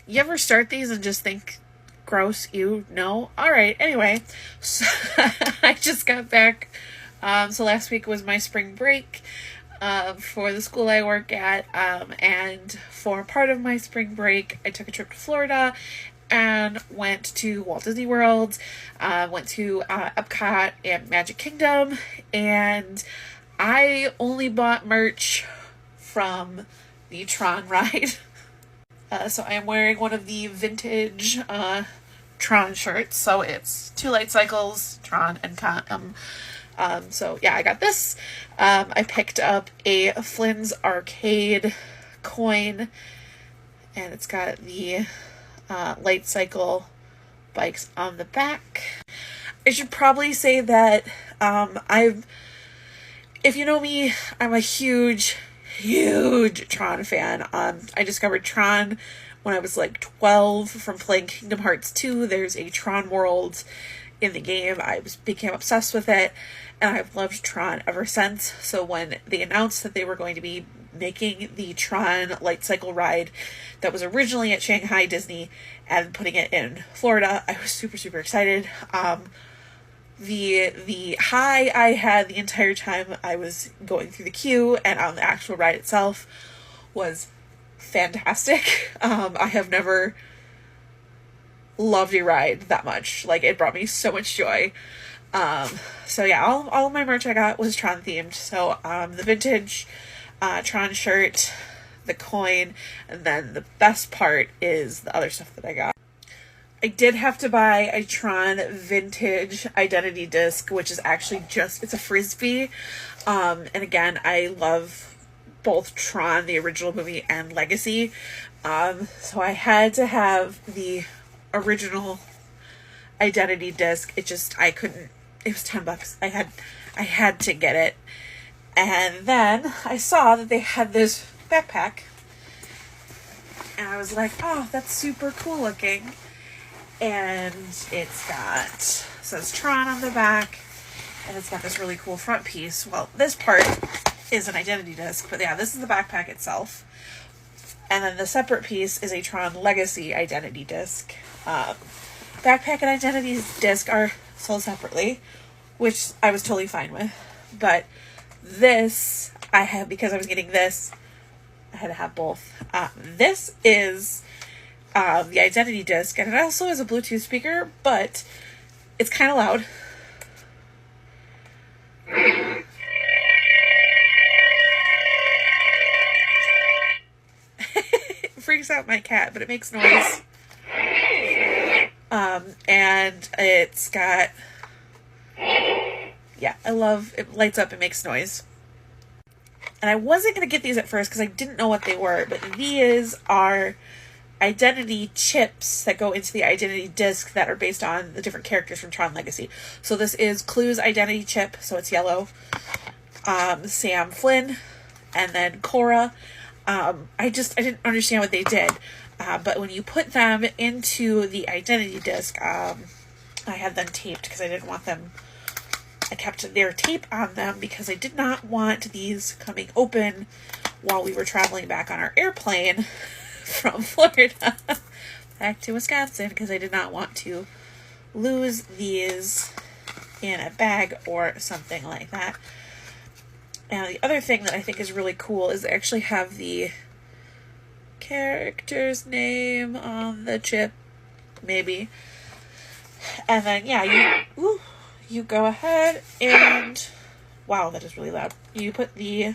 You ever start these and just think, gross, ew, no? Alright, anyway, so I just got back. So last week was my spring break for the school I work at, and for part of my spring break, I took a trip to Florida and went to Walt Disney World, went to Epcot and Magic Kingdom, and I only bought merch from the Tron ride. So I am wearing one of the vintage Tron shirts. So it's 2 light cycles, Tron and so yeah, I got this. I picked up a Flynn's Arcade coin, and it's got the light cycle bikes on the back. I should probably say that if you know me, I'm a huge Tron fan. I discovered Tron when I was like 12 from playing Kingdom Hearts 2. There's a Tron world in the game. I became obsessed with it, and I've loved Tron ever since. So when they announced that they were going to be making the Tron light cycle ride that was originally at Shanghai Disney and putting it in Florida, I was super excited. The high I had the entire time I was going through the queue and on the actual ride itself was fantastic. I have never loved a ride that much. Like, it brought me so much joy. So yeah, all of my merch I got was Tron themed. So the vintage Tron shirt, the coin, and then the best part is the other stuff that I got. I did have to buy a Tron vintage identity disc, which is actually it's a Frisbee. And again, I love both Tron, the original movie, and Legacy. So I had to have the original identity disc. I couldn't, it was $10. I had to get it. And then I saw that they had this backpack, and I was like, oh, that's super cool looking. And says Tron on the back, and it's got this really cool front piece. Well, this part is an identity disc, but yeah, this is the backpack itself. And then the separate piece is a Tron Legacy identity disc. Backpack and identity disc are sold separately, which I was totally fine with. But this, because I was getting this, I had to have both. This is the identity disc, and it also has a Bluetooth speaker, but it's kind of loud. It freaks out my cat, but it makes noise. And it's got, yeah, I love, it lights up, it makes noise. And I wasn't going to get these at first because I didn't know what they were, but these are identity chips that go into the identity disc that are based on the different characters from Tron Legacy. So this is Clue's identity chip, so it's yellow. Sam Flynn, and then Cora. I didn't understand what they did. But when you put them into the identity disc, I had them taped because I didn't want them. I kept their tape on them because I did not want these coming open while we were traveling back on our airplane from Florida back to Wisconsin, because I did not want to lose these in a bag or something like that. Now, the other thing that I think is really cool is they actually have the character's name on the chip, maybe. And then, yeah, you go ahead and, wow, that is really loud. You put the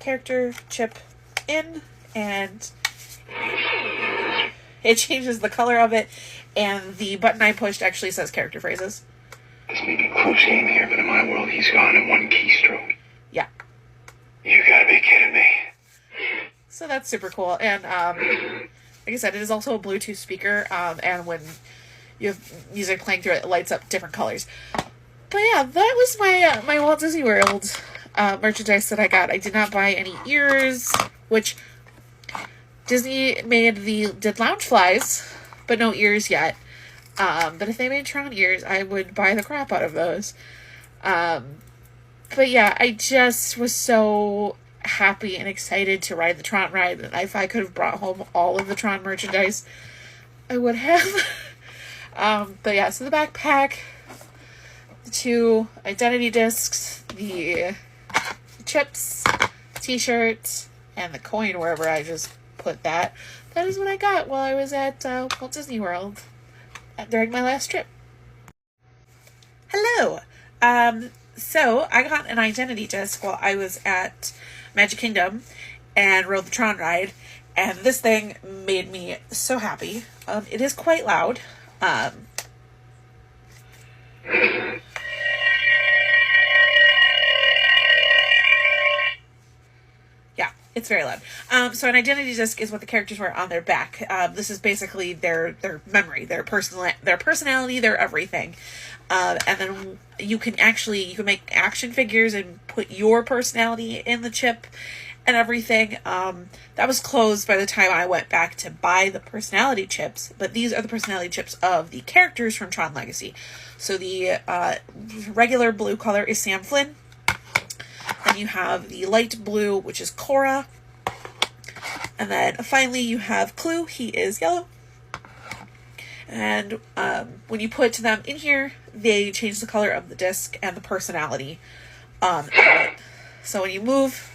character chip in, and it changes the color of it, and the button I pushed actually says character phrases. This may be Clue's game here, but in my world, he's gone in one keystroke. Yeah. You gotta be kidding me. So that's super cool. And like I said, it is also a Bluetooth speaker, and when you have music playing through it, it lights up different colors. But yeah, that was my Walt Disney World merchandise that I got. I did not buy any ears, which Disney did lounge flies, but no ears yet. But if they made Tron ears, I would buy the crap out of those. But yeah, I just was so happy and excited to ride the Tron ride. And if I could have brought home all of the Tron merchandise, I would have. But yeah, so the backpack, the 2 identity discs, the chips, t-shirt, and the coin wherever I just put that. That is what I got while I was at Walt Disney World during my last trip. Hello! So I got an identity disc while I was at Magic Kingdom and rode the Tron ride, and this thing made me so happy. It is quite loud. Yeah, it's very loud. So an identity disc is what the characters wear on their back. This is basically their memory, their personality, their everything. And then you can make action figures and put your personality in the chip and everything. That was closed by the time I went back to buy the personality chips, but these are the personality chips of the characters from Tron Legacy. So the regular blue color is Sam Flynn. Then you have the light blue, which is Cora. And then finally you have Clue. He is yellow. And when you put them in here, they change the color of the disc and the personality. So when you move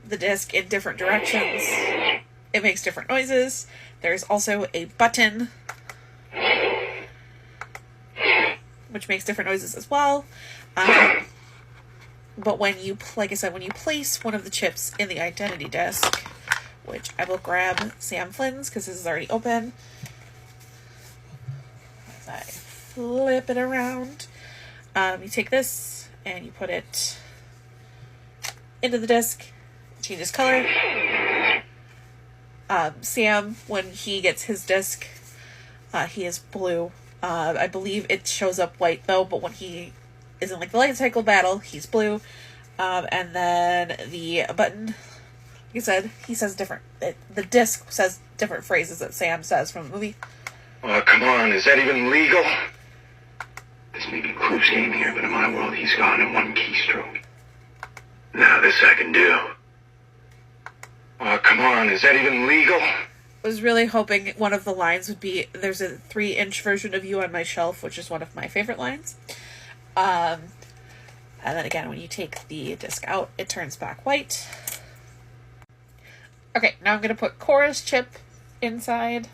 the disc in different directions, it makes different noises. There's also a button which makes different noises as well. But when you, like I said, when you place one of the chips in the identity disc, which I will grab Sam Flynn's because this is already open. As I flip it around, you take this and you put it into the disc, changes color. Sam, when he gets his disc, he is blue. I believe it shows up white though, but when he is in like the light cycle battle, he's blue. And then the button, like I said, he says different. The disc says different phrases that Sam says from the movie. Oh, come on, is that even legal? This may be Clue's game here, but in my world, he's gone in one keystroke. Now this I can do. Oh, come on, is that even legal? I was really hoping one of the lines would be, there's a 3-inch version of you on my shelf, which is one of my favorite lines. And then again, when you take the disc out, it turns back white. Okay, now I'm going to put Cora's chip inside.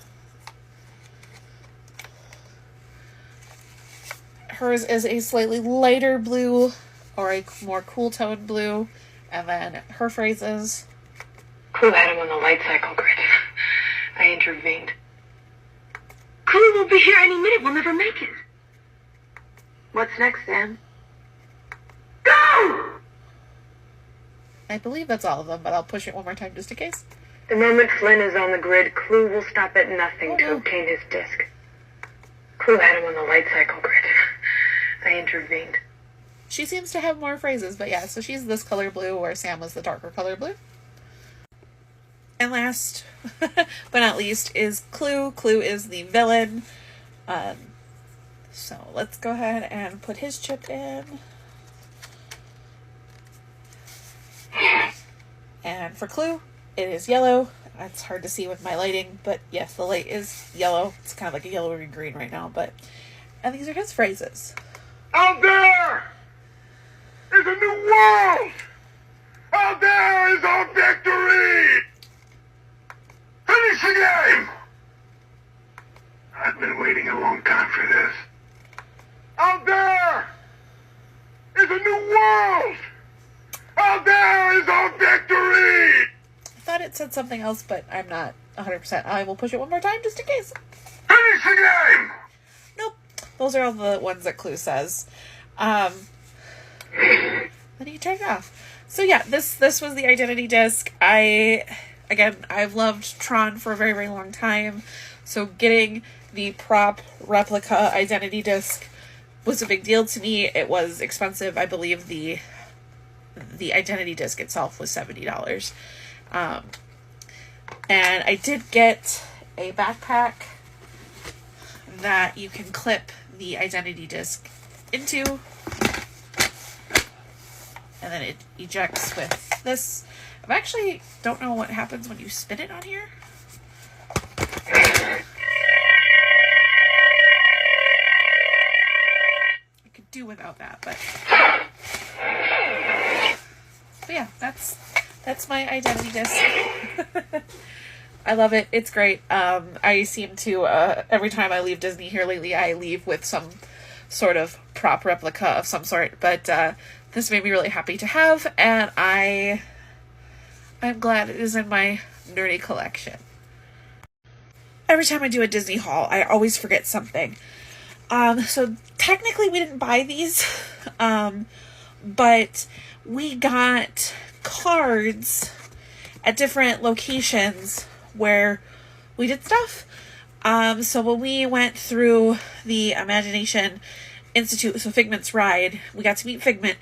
Hers is a slightly lighter blue, or a more cool toned blue. And then her phrases. Clue had him on the light cycle grid. I intervened. Clue will be here any minute. We'll never make it. What's next, Sam? Go! I believe that's all of them, but I'll push it one more time just in case. The moment Flynn is on the grid, Clue will stop at nothing to obtain his disc. Clue had him on the light cycle grid. I intervened. She seems to have more phrases, but yeah, so she's this color blue, where Sam was the darker color blue. And last, but not least, is Clue. Clue is the villain. So let's go ahead and put his chip in. And for Clue, it is yellow. It's hard to see with my lighting, but yes, the light is yellow. It's kind of like a yellowy green right now, but... And these are his phrases. Out there is a new world! Out there is our victory! Finish the game! I've been waiting a long time for this. Out there is a new world! Out there is our victory! I thought it said something else, but I'm not 100%. I will push it one more time just in case. Finish the game! Nope. Those are all the ones that Clue says. Then you turn it off. So yeah, this was the identity disc. I've loved Tron for a very, very long time. So getting the prop replica identity disc was a big deal to me. It was expensive. I believe the identity disc itself was $70. And I did get a backpack that you can clip the identity disc into. and then it ejects with this. I actually don't know what happens when you spin it on here. I could do without that, but yeah, that's my identity disc. I love it. It's great. I seem to, every time I leave Disney here lately, I leave with some sort of prop replica of some sort, but this made me really happy to have, and I'm glad it is in my nerdy collection. Every time I do a Disney haul, I always forget something. So technically we didn't buy these, but we got cards at different locations where we did stuff. So when we went through the Imagination Institute, so Figment's ride, we got to meet Figment,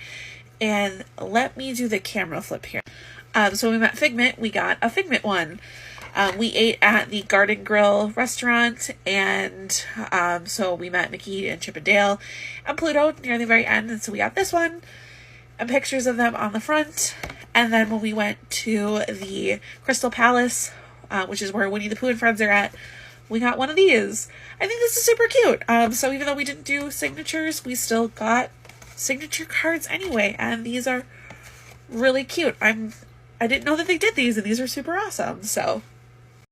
and let me do the camera flip here. So when we met Figment, we got a Figment one. We ate at the Garden Grill restaurant, and so we met Mickey and Chip and Dale and Pluto near the very end, and so we got this one and pictures of them on the front. And then when we went to the Crystal Palace, which is where Winnie the Pooh and friends are at, we got one of these. I think this is super cute. So even though we didn't do signatures, we still got signature cards anyway, and these are really cute. I didn't know that they did these, and these are super awesome. So